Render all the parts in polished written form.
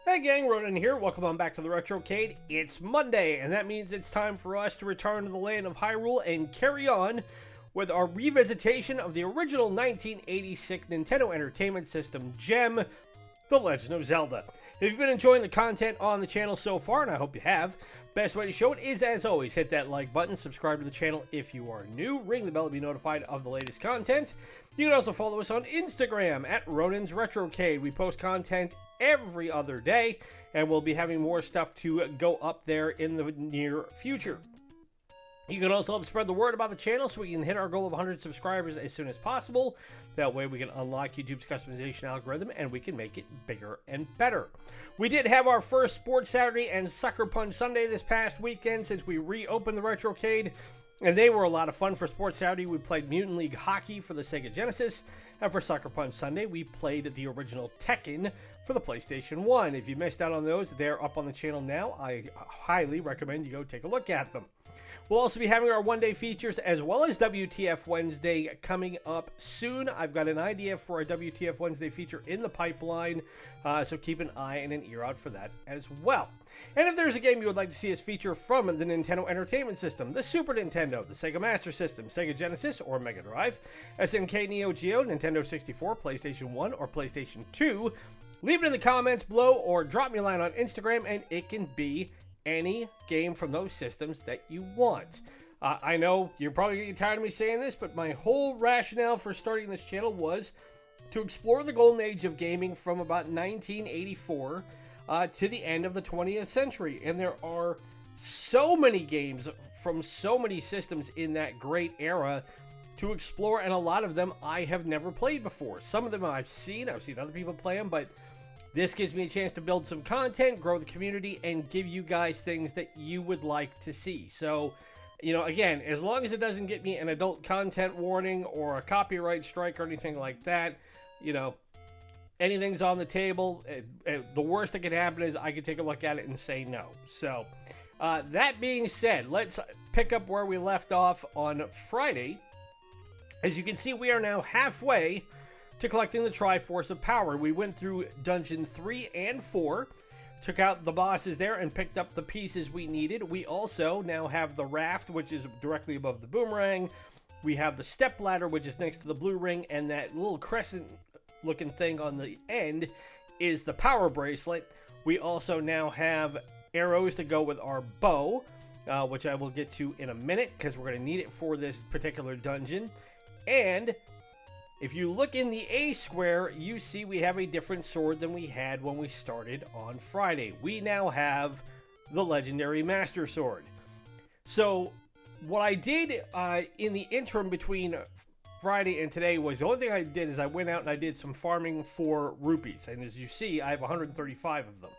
Hey gang, Ronan here. Welcome on back to the Retrocade. It's Monday, and that means it's time for us to return to the land of Hyrule and carry on with our revisitation of the original 1986 Nintendo Entertainment System gem, The Legend of Zelda. If you've been enjoying the content on the channel so far, and I hope you have, best way to show it is, as always, hit that like button, subscribe to the channel if you are new, ring the bell to be notified of the latest content. You can also follow us on Instagram at Ronan's Retrocade. We post content every other day, and we'll be having more stuff to go up there in the near future. You can also help spread the word about the channel so we can hit our goal of 100 subscribers as soon as possible. That way we can unlock YouTube's customization algorithm and we can make it bigger and better. We did have our first Sports Saturday and Suckerpunch Sunday this past weekend since we reopened the Retrocade, and they were a lot of fun. For Sports Saturday, we played Mutant League Hockey for the Sega Genesis, and for Suckerpunch Sunday, we played the original Tekken for the PlayStation 1. If you missed out on those, they're up on the channel now. I highly recommend you go take a look at them. We'll also be having our one-day features as well as WTF Wednesday coming up soon. I've got an idea for a WTF Wednesday feature in the pipeline, so keep an eye and an ear out for that as well. And if there's a game you would like to see us feature from the Nintendo Entertainment System, the Super Nintendo, the Sega Master System, Sega Genesis or MegaDrive, SNK Neo-Geo, Nintendo 64, PlayStation 1, or PlayStation 2, leave it in the comments below or drop me a line on Instagram, and it can be any game from those systems that you want. I know you're probably getting tired of me saying this, but my whole rationale for starting this channel was to explore the golden age of gaming from about 1984 to the end of the 20th century. And there are so many games from so many systems in that great era to explore, and a lot of them I have never played before. Some of them I've seen other people play them, but this gives me a chance to build some content, grow the community, and give you guys things that you would like to see. So, you know, again, as long as it doesn't get me an adult content warning or a copyright strike or anything like that, you know, anything's on the table. The worst that could happen is I could take a look at it and say no. So, that being said, let's pick up where we left off on Friday. As you can see, we are now halfway to collecting the Triforce of Power. We went through Dungeon 3 and 4, took out the bosses there, and picked up the pieces we needed. We also now have the raft, which is directly above the boomerang. We have the step ladder, which is next to the blue ring, and that little crescent-looking thing on the end is the power bracelet. We also now have arrows to go with our bow, which I will get to in a minute, because we're going to need it for this particular dungeon. And if you look in the A square, you see we have a different sword than we had when we started on Friday. We now have the legendary Master Sword. So what I did in the interim between Friday and today was, the only thing I did is I went out and I did some farming for rupees. And as you see, I have 135 of them.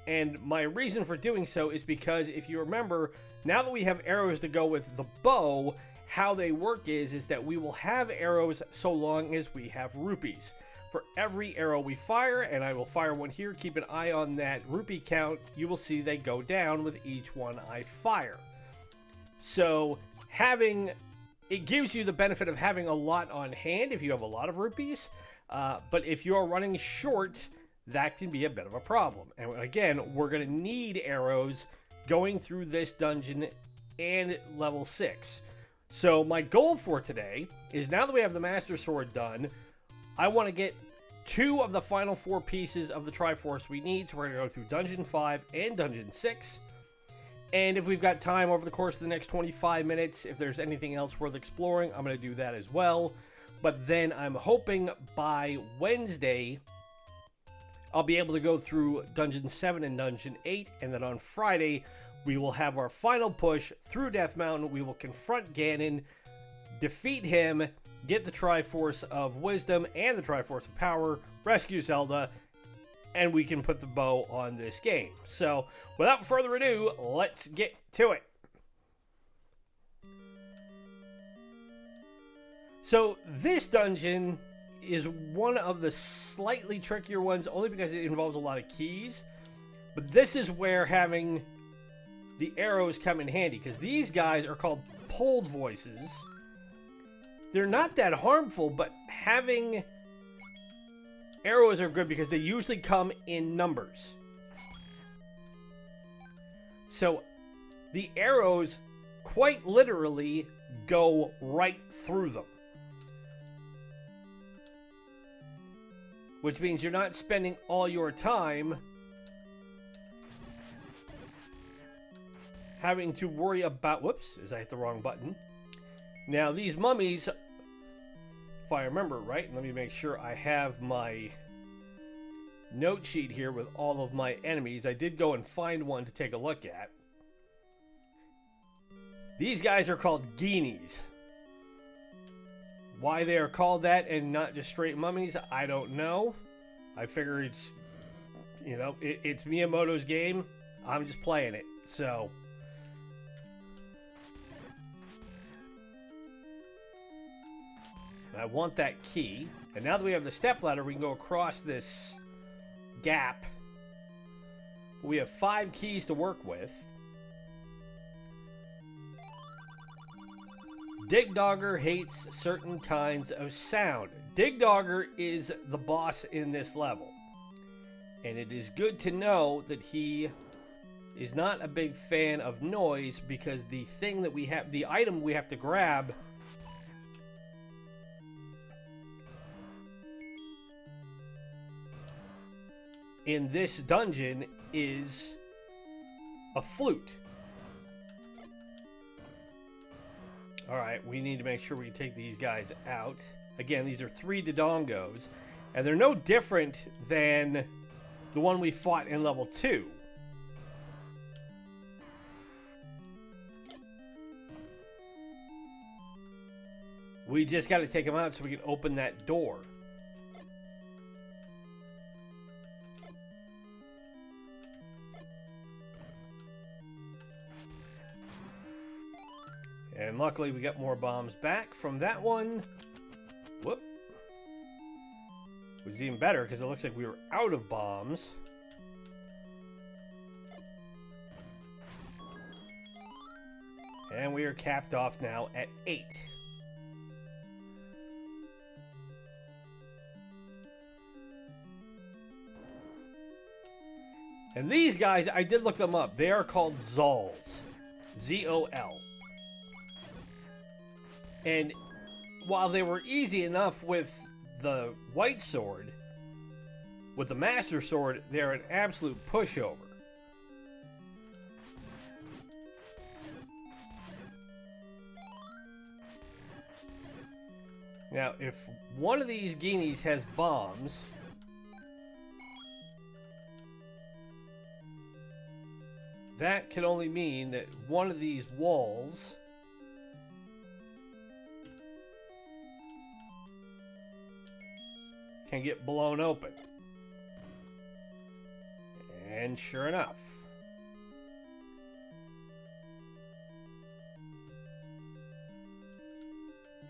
And my reason for doing so is because, if you remember, now that we have arrows to go with the bow, how they work is that we will have arrows so long as we have rupees. For every arrow we fire, and I will fire one here, keep an eye on that rupee count, you will see they go down with each one I fire. So it gives you the benefit of having a lot on hand if you have a lot of rupees, but if you're running short, that can be a bit of a problem. And again, we're going to need arrows going through this dungeon and level 6. So my goal for today is, now that we have the Master Sword done, I want to get 2 of the final 4 pieces of the Triforce we need. So we're going to go through Dungeon 5 and Dungeon 6. And if we've got time over the course of the next 25 minutes, if there's anything else worth exploring, I'm going to do that as well. But then I'm hoping by Wednesday, I'll be able to go through Dungeon 7 and Dungeon 8. And then on Friday, we will have our final push through Death Mountain. We will confront Ganon, defeat him, get the Triforce of Wisdom and the Triforce of Power, rescue Zelda, and we can put the bow on this game. So, without further ado, let's get to it. So, this dungeon is one of the slightly trickier ones, only because it involves a lot of keys. But this is where having the arrows come in handy, because these guys are called Pold Voices. They're not that harmful, but having arrows are good because they usually come in numbers. So the arrows quite literally go right through them. Which means you're not spending all your time having to worry about... Whoops, as I hit the wrong button. Now, these mummies, if I remember right, let me make sure I have my note sheet here with all of my enemies. I did go and find one to take a look at. These guys are called Geenies. Why they are called that and not just straight mummies, I don't know. I figure it's, you know, it's Miyamoto's game. I'm just playing it, so... I want that key. And now that we have the stepladder, we can go across this gap. We have 5 keys to work with. Dig Dogger hates certain kinds of sound. Dig Dogger is the boss in this level. And it is good to know that he is not a big fan of noise, because the thing that we have, the item we have to grab, in this dungeon is a flute. Alright, we need to make sure we can take these guys out. Again, these are 3 Dodongos, and they're no different than the one we fought in level 2. We just got to take them out so we can open that door. And luckily we got more bombs back from that one. Whoop. Which is even better because it looks like we were out of bombs. And we are capped off now at 8. And these guys, I did look them up. They are called Zols. Z-O-L. And while they were easy enough with the white sword, with the Master Sword, they're an absolute pushover. Now, if one of these Geenies has bombs, that can only mean that one of these walls can get blown open. And sure enough.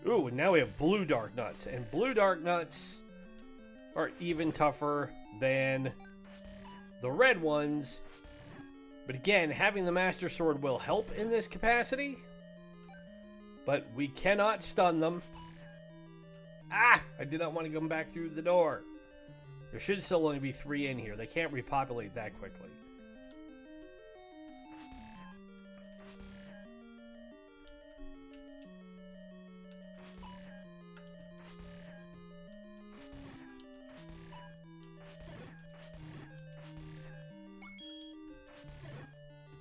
Ooh, and now we have blue dark nuts. And blue dark nuts are even tougher than the red ones. But again, having the Master Sword will help in this capacity. But we cannot stun them. Ah! I did not want to come back through the door. There should still only be 3 in here. They can't repopulate that quickly.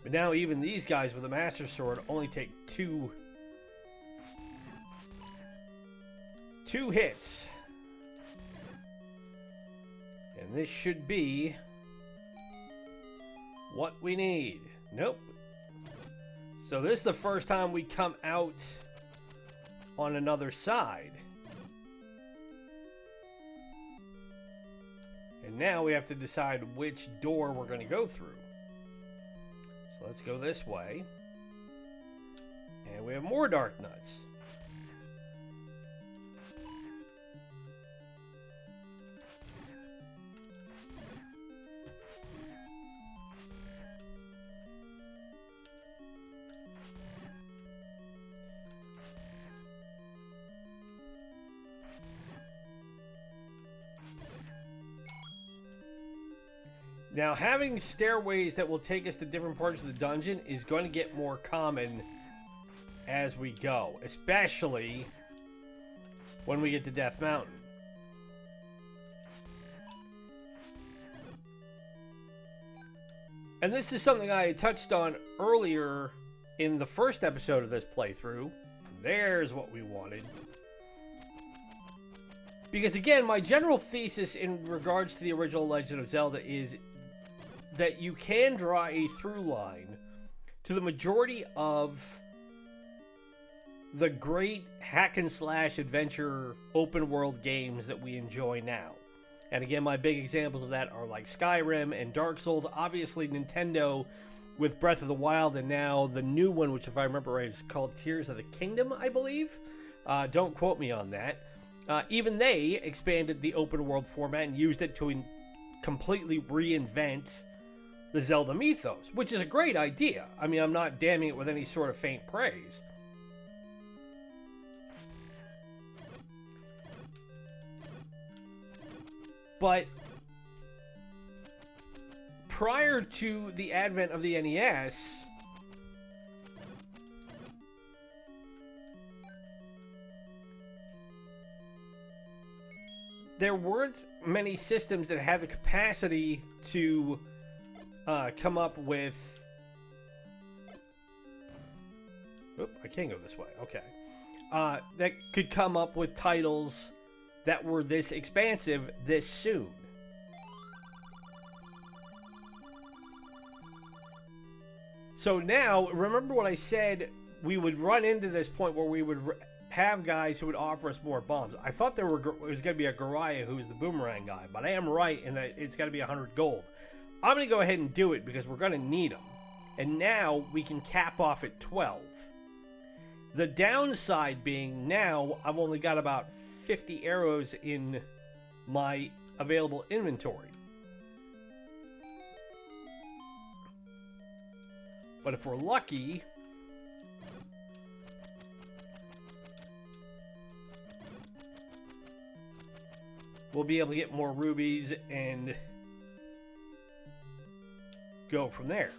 But now even these guys with the Master Sword only take 2 hits. And this should be what we need. Nope. So this is the first time we come out on another side. And now we have to decide which door we're going to go through. So let's go this way. And we have more dark nuts. Now, having stairways that will take us to different parts of the dungeon is going to get more common as we go, especially when we get to Death Mountain. And this is something I had touched on earlier in the first episode of this playthrough. There's what we wanted. Because again, my general thesis in regards to the original Legend of Zelda is that you can draw a through line to the majority of the great hack and slash adventure open world games that we enjoy now. And again, my big examples of that are like Skyrim and Dark Souls. Obviously, Nintendo with Breath of the Wild, and now the new one, which if I remember right is called Tears of the Kingdom, I believe. Don't quote me on that. Even they expanded the open world format and used it to completely reinvent the Zelda mythos, which is a great idea. I mean, I'm not damning it with any sort of faint praise. But prior to the advent of the NES, there weren't many systems that had the capacity to come up with... Oop, I can't go this way. Okay. That could come up with titles that were this expansive this soon. So now, remember what I said, we would run into this point where we would have guys who would offer us more bombs. I thought it was going to be a Goriah who was the boomerang guy, but I am right in that it's got to be 100 gold. I'm going to go ahead and do it because we're going to need them. And now we can cap off at 12. The downside being now I've only got about 50 arrows in my available inventory. But if we're lucky, we'll be able to get more rubies and go from there.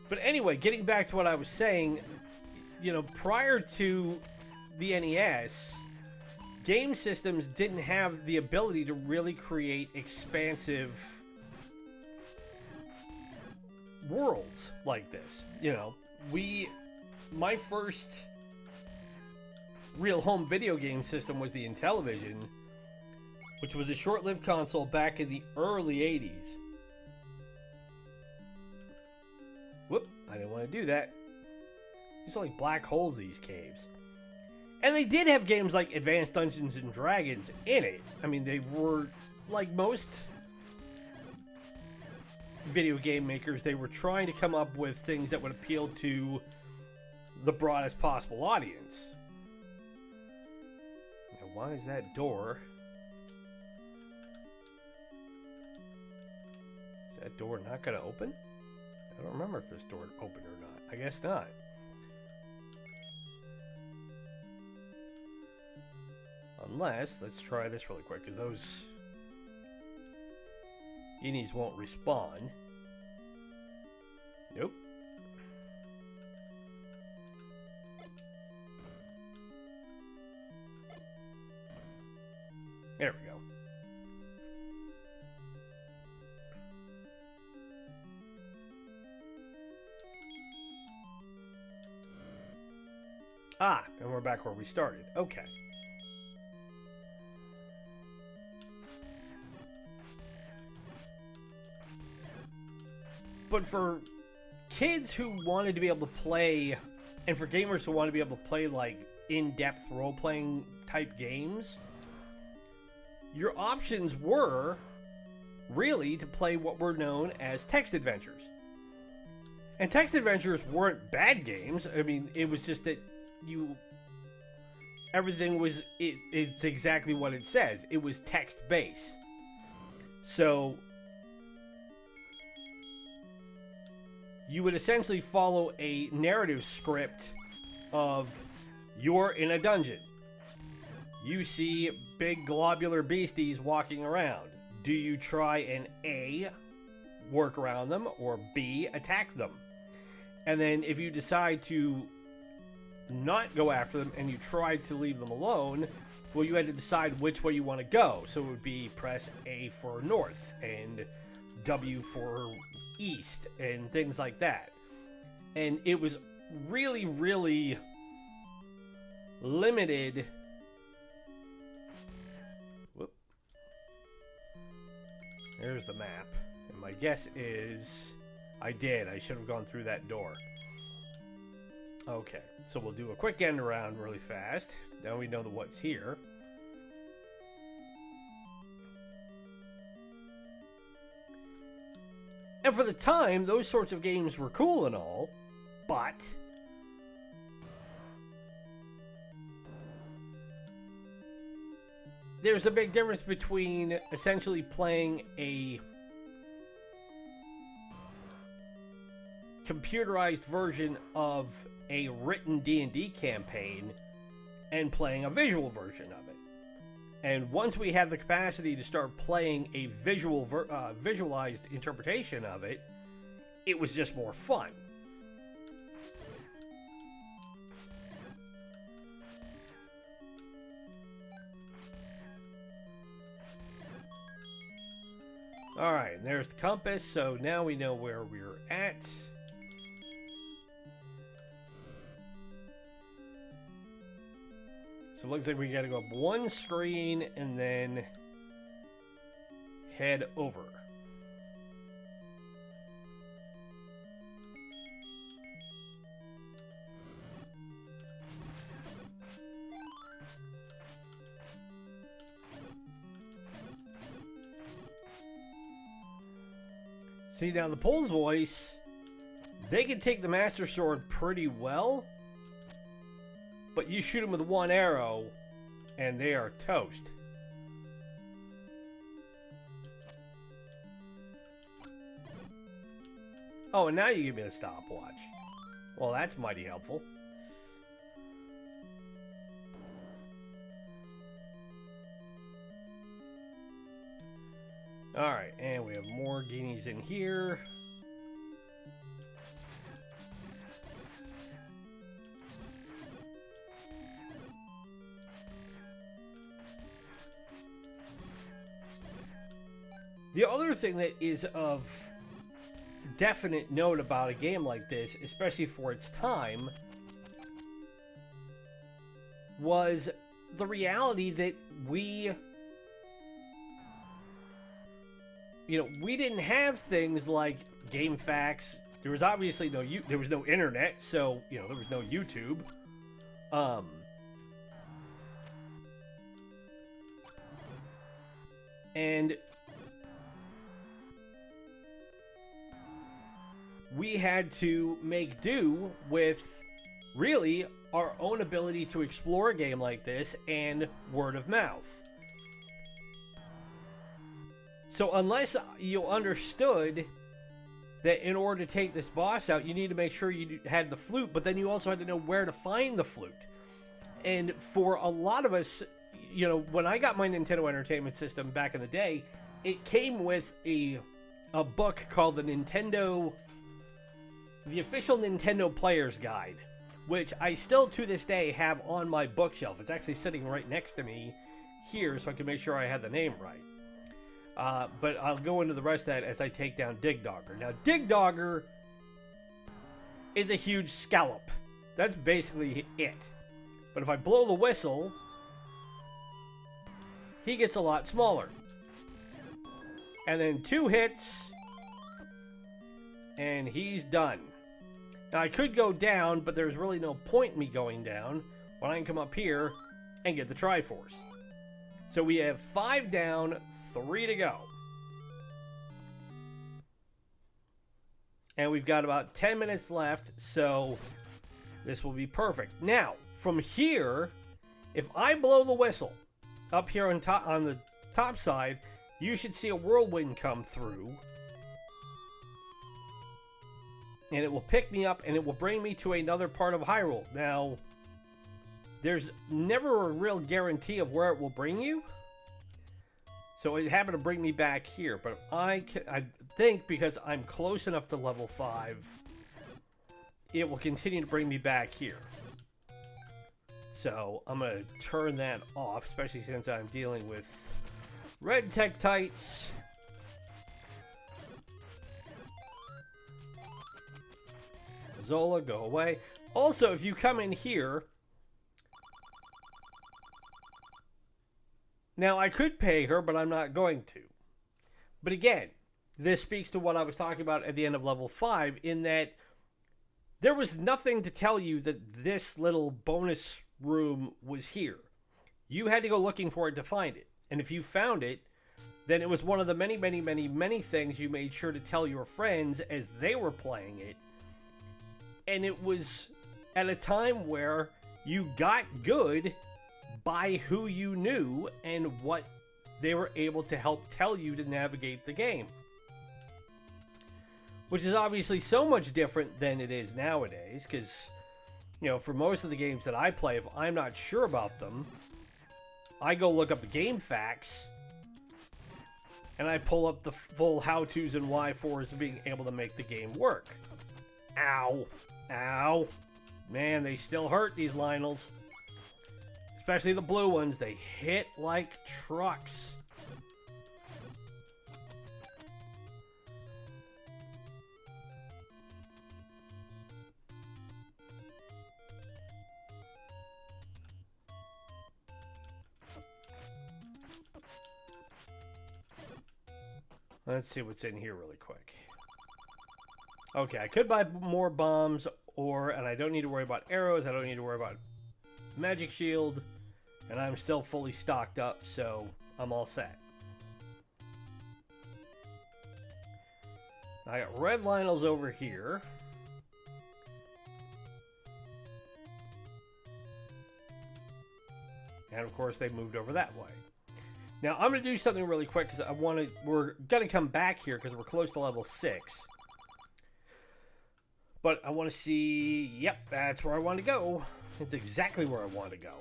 But anyway, getting back to what I was saying, you know, prior to the NES, game systems didn't have the ability to really create expansive worlds like this. You know, my first real home video game system was the Intellivision, which was a short-lived console back in the early 80s. Whoop, I didn't want to do that. These are like black holes, these caves. And they did have games like Advanced Dungeons and Dragons in it. I mean, they were, like most video game makers, they were trying to come up with things that would appeal to the broadest possible audience. Now, why is that door? Is that door not going to open? I don't remember if this door opened or not. I guess not. Unless, let's try this really quick, because those Genies won't respawn. Nope. There we go. Ah, and we're back where we started. Okay. But for kids who wanted to be able to play, and for gamers who want to be able to play like in-depth role-playing type games, your options were really to play what were known as text adventures. And text adventures weren't bad games. I mean, it was just that everything was, it's exactly what it says. It was text-based. So you would essentially follow a narrative script of you're in a dungeon. You see big globular beasties walking around. Do you try and A, work around them, or B, attack them? And then if you decide to not go after them and you try to leave them alone, well, you had to decide which way you want to go. So it would be press A for north and W for east and things like that. And it was really, really limited. Whoop. There's the map. And my guess is I should have gone through that door. Okay, so we'll do a quick end around really fast. Now we know what's here. And for the time, those sorts of games were cool and all, but there's a big difference between essentially playing a computerized version of a written D&D campaign and playing a visual version of it. And once we have the capacity to start playing a visualized interpretation of it, it was just more fun. Alright, there's the compass, so now we know where we're at. So it looks like we gotta go up one screen and then head over. See, now the Pole's voice, they can take the Master Sword pretty well, but you shoot them with one arrow, and they are toast. Oh, and now you give me a stopwatch. Well, that's mighty helpful. Alright, and we have more guineas in here. The other thing that is of definite note about a game like this, especially for its time, was the reality that we didn't have things like GameFAQs. There was obviously there was no internet, so there was no YouTube. And we had to make do with really our own ability to explore a game like this and word of mouth. So unless you understood that in order to take this boss out, you need to make sure you had the flute, but then you also had to know where to find the flute. And for a lot of us, when I got my Nintendo Entertainment System back in the day, it came with a book called the Official Nintendo Player's Guide, which I still to this day have on my bookshelf. It's actually sitting right next to me here, so I can make sure I had the name right. But I'll go into the rest of that as I take down Dig Dogger. Now, Dig Dogger is a huge scallop. That's basically it. But if I blow the whistle, he gets a lot smaller. And then 2 hits, and he's done. Now, I could go down, but there's really no point in me going down when I can come up here and get the Triforce. So we have 5 down, 3 to go. And we've got about 10 minutes left, so this will be perfect. Now, from here, if I blow the whistle up here on the top side, you should see a whirlwind come through. And it will pick me up, and it will bring me to another part of Hyrule. Now, there's never a real guarantee of where it will bring you. So it happened to bring me back here, but I think because I'm close enough to level 5, it will continue to bring me back here. So I'm going to turn that off, especially since I'm dealing with red Tektites. Zola, go away. Also, if you come in here... Now, I could pay her, but I'm not going to. But again, this speaks to what I was talking about at the end of level 5, in that there was nothing to tell you that this little bonus room was here. You had to go looking for it to find it. And if you found it, then it was one of the many, many, many, many things you made sure to tell your friends as they were playing it. And it was at a time where you got good by who you knew and what they were able to help tell you to navigate the game. Which is obviously so much different than it is nowadays, because, you know, for most of the games that I play, if I'm not sure about them, I go look up the game facts, and I pull up the full how-tos and why-fors of being able to make the game work. Ow. Ow. Man, they still hurt, these Lionels. Especially the blue ones, they hit like trucks. Let's see what's in here really quick. Okay, I could buy more bombs, and I don't need to worry about arrows, I don't need to worry about magic shield, and I'm still fully stocked up, so I'm all set. I got red Lionels over here. And of course they moved over that way. Now I'm going to do something really quick because we're going to come back here because we're close to level 6. But I want to see, yep, that's where I want to go. It's exactly where I want to go.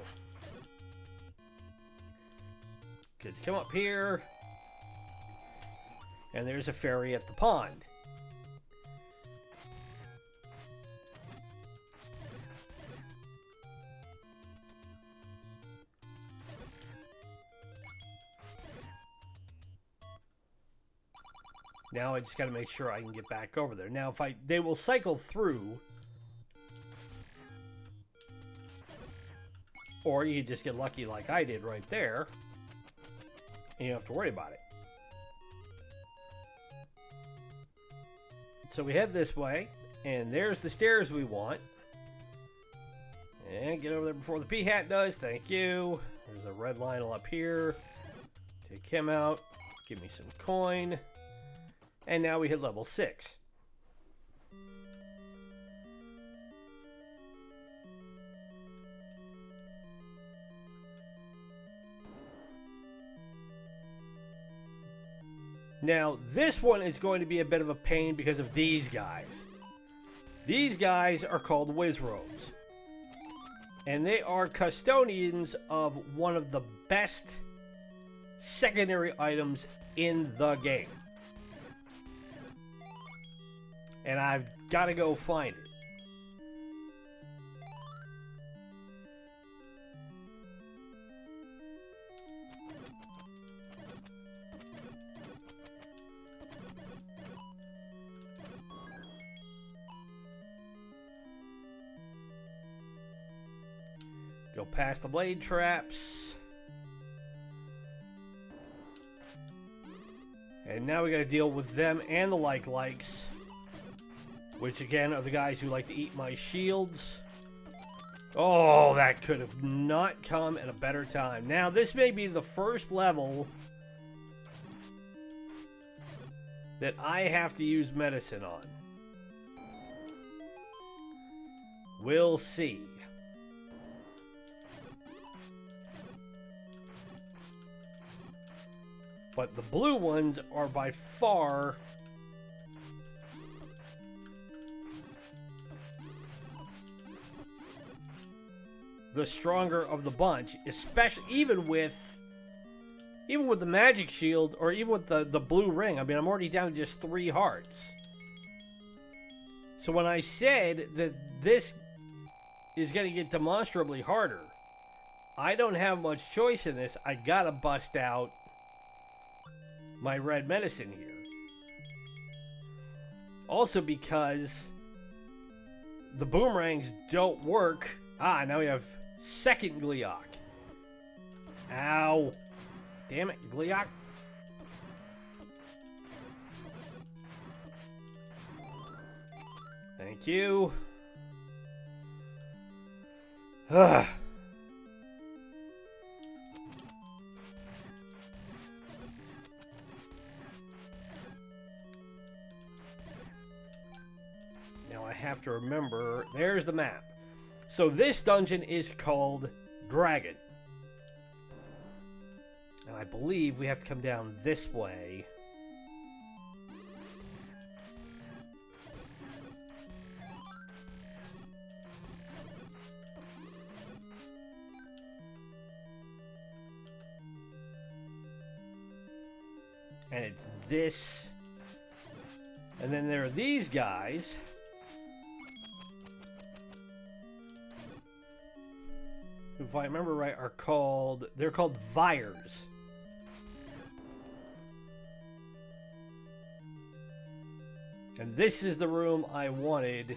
Kids, come up here. And there's a fairy at the pond. Now I just got to make sure I can get back over there. Now, they will cycle through, or you just get lucky like I did right there, and you don't have to worry about it. So we head this way, and there's the stairs we want. And get over there before the P-Hat does. Thank you. There's a red Lionel up here. Take him out. Give me some coin. And now we hit level 6. Now, this one is going to be a bit of a pain because of these guys. These guys are called Wizzrobes. And they are custodians of one of the best secondary items in the game. And I've got to go find it. Go past the blade traps. And now we got to deal with them and the likes. Which, again, are the guys who like to eat my shields. Oh, that could have not come at a better time. Now, this may be the first level that I have to use medicine on. We'll see. But the blue ones are by far the stronger of the bunch, especially even with the magic shield or even with the blue ring. I mean, I'm already down to just 3 hearts. So when I said that this is going to get demonstrably harder, I don't have much choice in this. I gotta bust out my red medicine here. Also because the boomerangs don't work. Ah, now we have second Gleeok. Ow. Damn it, Gleeok. Thank you. Ugh. Now I have to remember, there's the map. So this dungeon is called Dragon. And I believe we have to come down this way. And it's this. And then there are these guys. Who, if I remember right, they're called Vyres. And this is the room I wanted.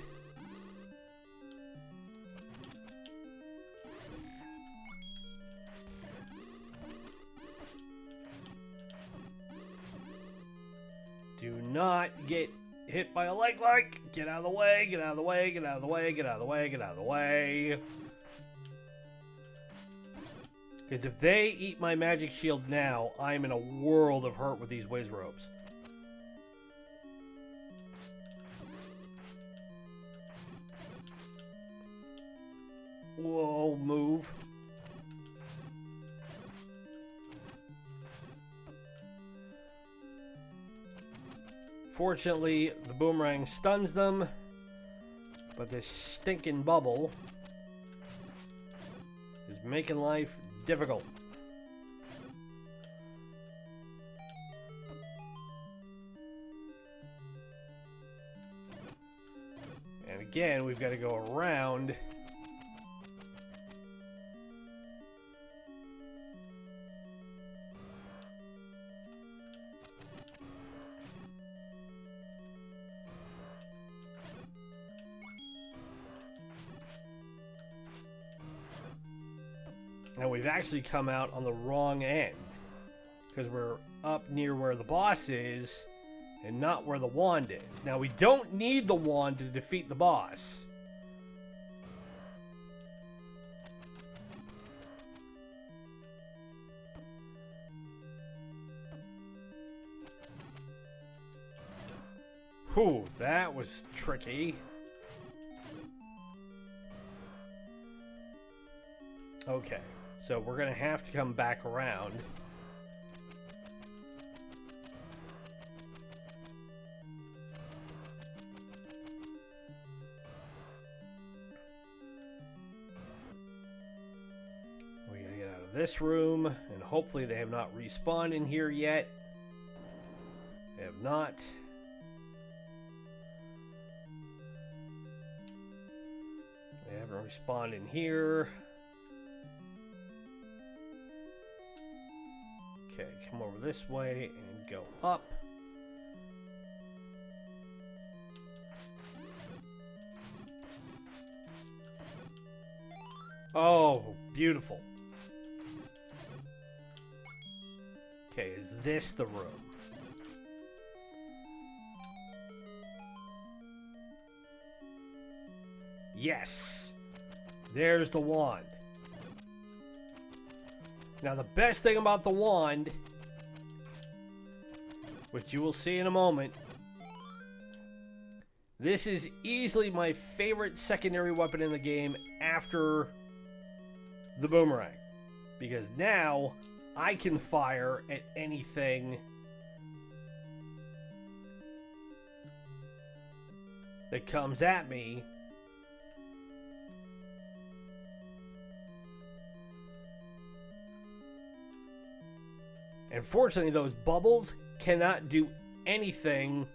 Do not get hit by a like. Get out of the way, get out of the way, get out of the way, get out of the way, get out of the way. Because if they eat my magic shield now, I'm in a world of hurt with these Wizzrobes. Whoa, move. Fortunately, the boomerang stuns them, but this stinking bubble is making life difficult. And again, we've got to go around. And we've actually come out on the wrong end, because we're up near where the boss is and not where the wand is. Now, we don't need the wand to defeat the boss. Whew, that was tricky. Okay. So we're going to have to come back around. We got to get out of this room, and hopefully they have not respawned in here yet. They have not. They haven't respawned in here. Okay, come over this way and go up. Oh, beautiful. Okay, is this the room? Yes! There's the wand. Now, the best thing about the wand, which you will see in a moment, this is easily my favorite secondary weapon in the game after the boomerang. Because now, I can fire at anything that comes at me And fortunately, those bubbles cannot do anything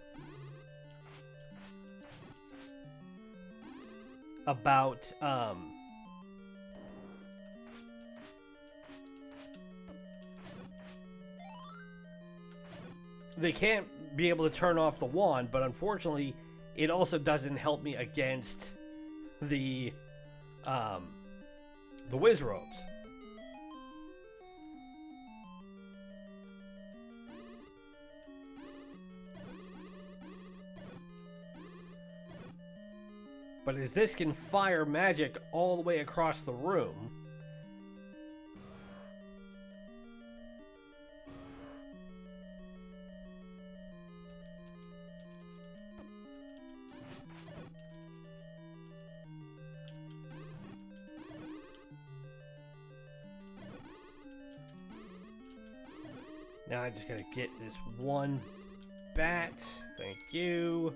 about they can't be able to turn off the wand, but unfortunately it also doesn't help me against the Wizzrobes. But as this can fire magic all the way across the room, now I just gotta get this one bat. Thank you.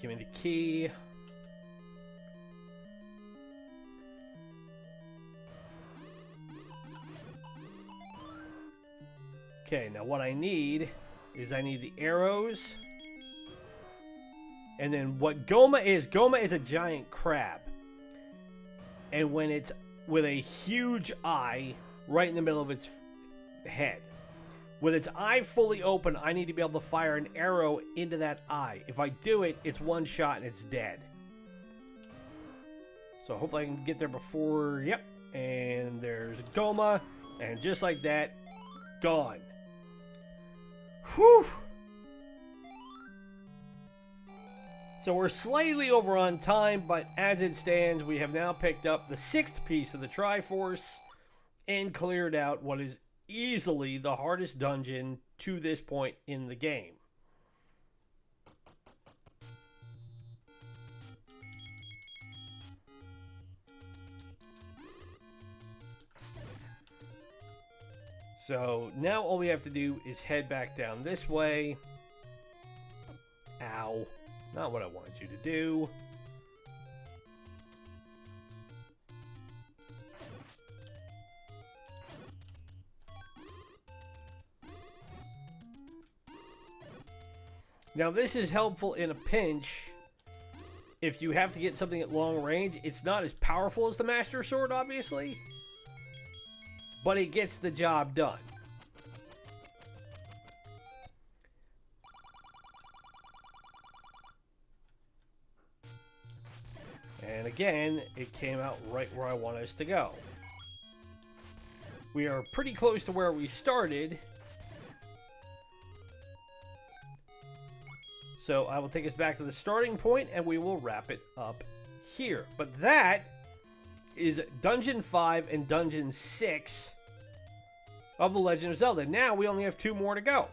Give me the key. Okay, now what I need is the arrows. And then what Goma is a giant crab. And when it's with a huge eye right in the middle of its head. With its eye fully open, I need to be able to fire an arrow into that eye. If I do it, it's one shot and it's dead. So hopefully I can get there before, yep. And there's Goma, and just like that, gone. Whew! So we're slightly over on time, but as it stands, we have now picked up the 6th piece of the Triforce and cleared out what is easily the hardest dungeon to this point in the game. So now all we have to do is head back down this way. Ow. Not what I wanted you to do. Now this is helpful in a pinch. If you have to get something at long range, it's not as powerful as the Master Sword, obviously. But it gets the job done. And again, it came out right where I want us to go. We are pretty close to where we started. So I will take us back to the starting point and we will wrap it up here. But that is Dungeon 5 and Dungeon 6 of The Legend of Zelda. Now we only have 2 more to go.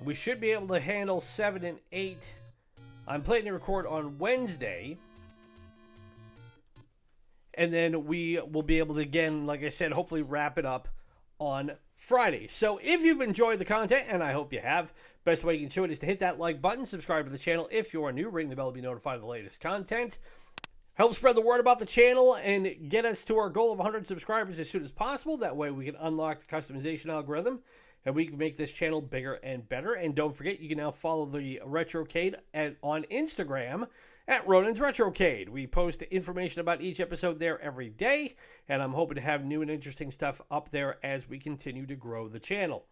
We should be able to handle 7 and 8. I'm planning to record on Wednesday. And then we will be able to, again, like I said, hopefully wrap it up on Friday. So if you've enjoyed the content, and I hope you have, best way you can show it is to hit that like button, subscribe to the channel if you are new, ring the bell to be notified of the latest content. Help spread the word about the channel and get us to our goal of 100 subscribers as soon as possible. That way we can unlock the customization algorithm and we can make this channel bigger and better. And don't forget, you can now follow the Retrocade on Instagram at Ronan's Retrocade. We post information about each episode there every day, and I'm hoping to have new and interesting stuff up there as we continue to grow the channel.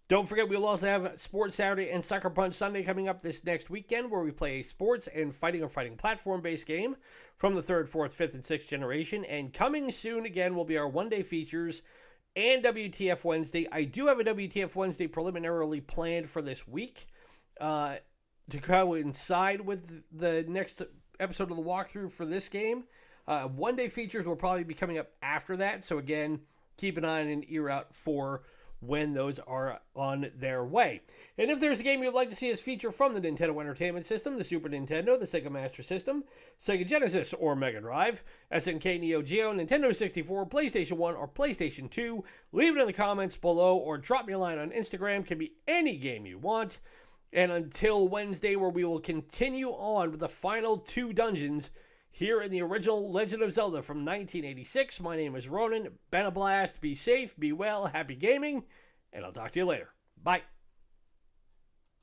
Don't forget, we'll also have Sports Saturday and Suckerpunch Sunday coming up this next weekend, where we play a sports and fighting or fighting platform-based game from the 3rd, 4th, 5th, and 6th generation. And coming soon, again, will be our one-day features and WTF Wednesday. I do have a WTF Wednesday preliminarily planned for this week to coincide with the next episode of the walkthrough for this game. One-day features will probably be coming up after that. So again, keep an eye and an ear out for when those are on their way. And if there's a game you'd like to see us feature from the Nintendo Entertainment System, the Super Nintendo, the Sega Master System, Sega Genesis or Mega Drive, SNK Neo-Geo, Nintendo 64, PlayStation 1, or PlayStation 2, leave it in the comments below or drop me a line on Instagram. Can be any game you want. And until Wednesday, where we will continue on with the final 2 dungeons here in the original Legend of Zelda from 1986. My name is Ronan. Been a blast. Be safe, be well, happy gaming, and I'll talk to you later. Bye.